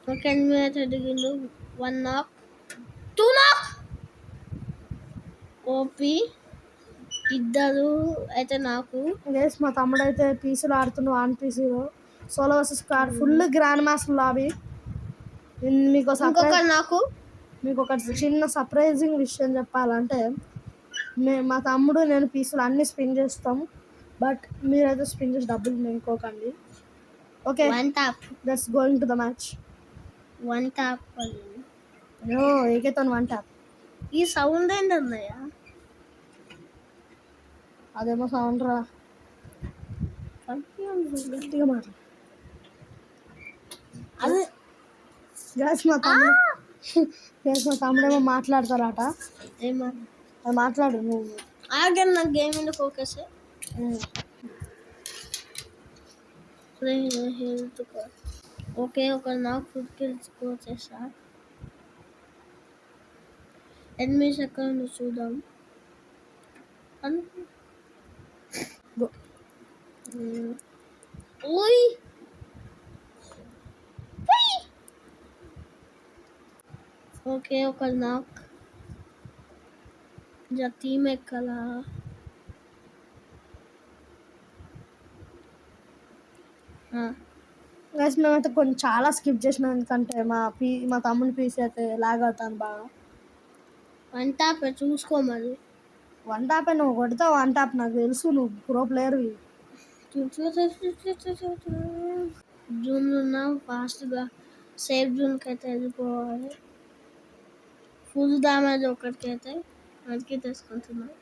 Second match అడిగిండు 1 నాక్ 2 నాక్ ఓపి ఇద్దరు అయితే నాకు గైస్ మా తమ్ముడు అయితే పీసీలో ఆడుతున్నాడు ఆన్ పీసీలో solo versus squad full grand master lobby. మీకు ఒక చిన్న సర్ప్రైజింగ్ విషయం చెప్పాలంటే మా తమ్ముడు నేను పీసులు అన్ని స్పిన్ చేస్తాం. బట్ మీరైతే స్పిన్ చేసి డబ్బులు మేనుకోకండి. Okay, let's going to the match. One tap ఏకైతే వన్ ట్యాప్. ఈ సౌండ్ ఏంటన్నయ్య? అదేమో సౌండ్ రా, గట్టిగా మాట్లాడు. అదే మా తమ్ముడేమో మాట్లాడతారట. అది మాట్లాడు నువ్వు. ఆగండి, నాకు గేమ్ మీద ఫోకస్. ఓకే, ఒక నాకు ఫుడ్ కిల్స్ స్కోర్ చేస్తా. 8 సెకండ్లు చూద్దాం. ఓకే, ఒక నాక్ టీమ్ ఎక్కలా. గైస్ మేమైతే కొన్ని చాలా స్కిప్ చేసినాం ఎందుకంటే మా తమ్ముని పీసీ అయితే లాగ్ అవుతాను బాగా. వన్ టాప్ చూసుకో మరి. వన్ టాప్ నువ్వు కొడతావు, వన్ టాప్ నాకు తెలుసు, నువ్వు ప్రో ప్లేయర్వి. జూన్ ఉన్నా ఫాస్ట్గా సేఫ్ జూన్కి అయితే వెళ్ళిపోవాలి. ఫుల్ డ్యామేజ్ ఒకటికి అయితే అడిగి తీసుకుంటున్నాం.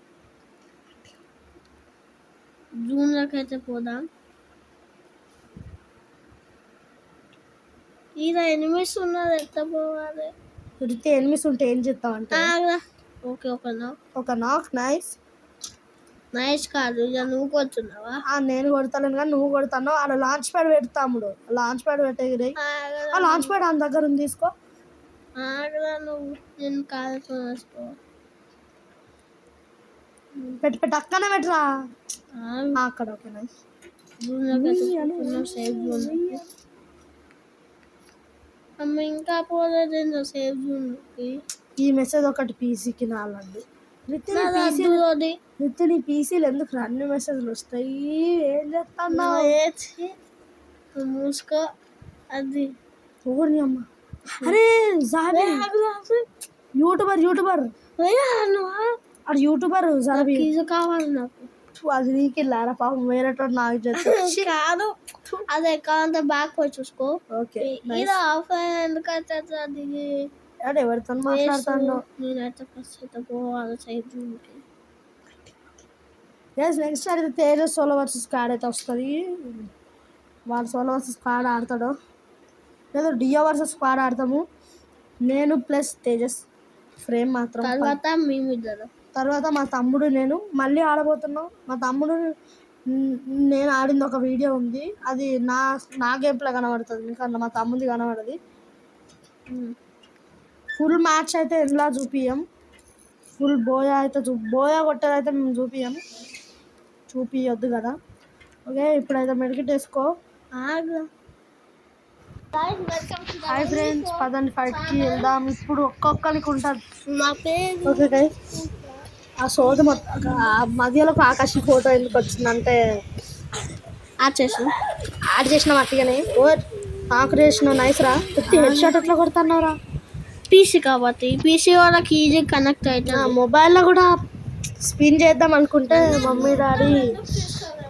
జూన్లోకి అయితే పోదాం. ఈడ ఎనిమిస్ ఉన్నారు, ఎట్లా పోవాలి? ఉడితే ఎనిమిస్ ఉంటే ఏం చేస్తావు అంటే ఓకే, ఒక నాక్ నైస్ కాదు, ఇక నువ్వు కొడుతున్నావా? నేను కొడతాను కానీ నువ్వు కొడతాను. అలా లాంచ్ ప్యాడ్ పెడతాముడు, లాంచ్ ప్యాడ్ పెట్టే ఆ లాంచ్ ప్యాడ్ ఆయన దగ్గర ఉంది, తీసుకో. నువ్వు నేను కాదు పెట్టి అక్కనే పెట్టరా అక్కడ. Okay nice. సేఫ్ జూన్ ఇంకా పోలేదు సేఫ్ జూన్. ఈ మెసేజ్ ఒకటి పీసీకి నాలండి. నీ పీసీలు ఎందుకు అన్ని మెసేజ్లు వస్తాయి? ఏం చేస్తాను? మూసుకో. అది ఓర్ని అమ్మ. అరే యూట్యూబర్ అది యూట్యూబర్ జాబీ కావాలి నాకు. అది నీకు వెళ్ళారా పాపం, వేరేటో నాకు చెప్తా కాదు. అది ఎక్కడ బ్యాక్ పోయి చూసుకో. ఓకే, ఆఫ్లైన్ ఎందుకైతే అది అదే ఎవరితో మాట్లాడుతాను నేనైతే ఫస్ట్ అయితే పోవాలి సేఫ్ జూన్కి. నెక్స్ట్ అయితే తేజస్ సోలో వర్సెస్ స్క్వాడ్ అయితే వస్తుంది. వాడు సోలో వర్సెస్ స్క్వాడ్ ఆడతాడు, లేదా డియో వర్సెస్ స్క్వాడ్ ఆడతాము. నేను ప్లస్ తేజస్ ఫ్రేమ్ మాత్రం. తర్వాత మా తమ్ముడు నేను మళ్ళీ ఆడబోతున్నాం. మా తమ్ముడు నేను ఆడింది ఒక వీడియో ఉంది, అది నా గేమ్ ప్లే కనబడుతుంది, ఇంకా మా తమ్ముది కనబడది. ఫుల్ మ్యాచ్ అయితే ఎలా చూపియం, ఫుల్ బోయా అయితే బోయా కొట్టేది అయితే మేము చూపియొద్దు కదా. ఓకే, ఇప్పుడైతే మెడికెట్ వేసుకో. హాయ్ ఫ్రెండ్స్, పదండి ఫైట్కి వెళ్దాం. ఇప్పుడు ఒక్కొక్కరికి ఉంటుంది. ఓకే గైస్, ఆ సోద మొత్తం మధ్యలో ఆకాశ ఫోటో ఎందుకు వచ్చిందంటే యాడ్ చేసిన అట్టిగానే నాకు చేసిన నైస్ రా. హెడ్ షాట్ ఎట్లా కొడుతున్నావురా? పీసీ కాబట్టి పీసీ వాళ్ళకి ఈజీ కనెక్ట్ అవుతుంది. మొబైల్లో కూడా స్పిన్ చేద్దాం అనుకుంటే మమ్మీ డాడీ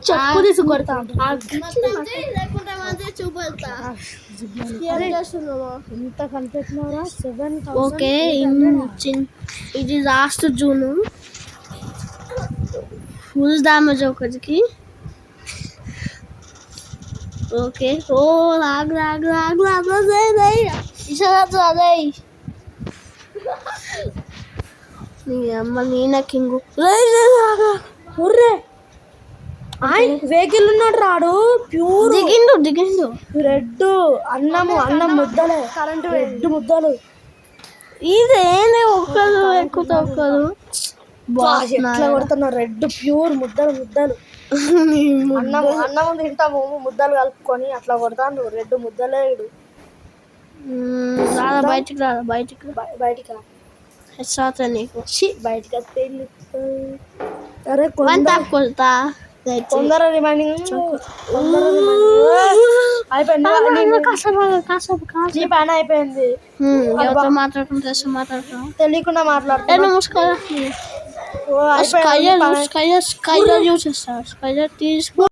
చెప్పు తీసి కొడతా. ఎంత కనిపెట్టినవరా? 7,000. ఓకే, ఇది లాస్ట్ జూన్. ఫుల్ డ్యామేజ్ ఒకటికి. ఓకే, లాగ్ నీ అమ్మ నేనే కింగు. వెహికల్ ఉన్నాడు రాడు, ప్యూర్ దిగిండు. రెడ్ అన్నం ముద్దలు, కరెంటు రెడ్ ముద్దలు. ఇదేనే ఒక్కరు ఎక్కువ ఒక్కరు ఎట్లా కొడుతున్నావు? రెడ్ ప్యూర్ ముద్దలు. అన్నం తింటాము ముద్దలు కలుపుకొని అట్లా కొడతాను. రెడ్ ముద్దలే. రాదా బయటికి రాదా బయటికి బయటికి హెచ్చాత నీకు బయటికి వస్తే వెళ్ళిపోయి. అరే వన్ టాప్ కొడతా కొందరు రిమైనింగ్ అయిపోయింది నీ పైన అయిపోయింది. ఎవరితో మాట్లాడుకుంటా మాట్లాడుతున్నా తెలియకుండా మాట్లాడుతున్నా. మూసుకోవాలి స్కైలర్ యూజ్ చేస్తా స్కైలర్ తీసుకో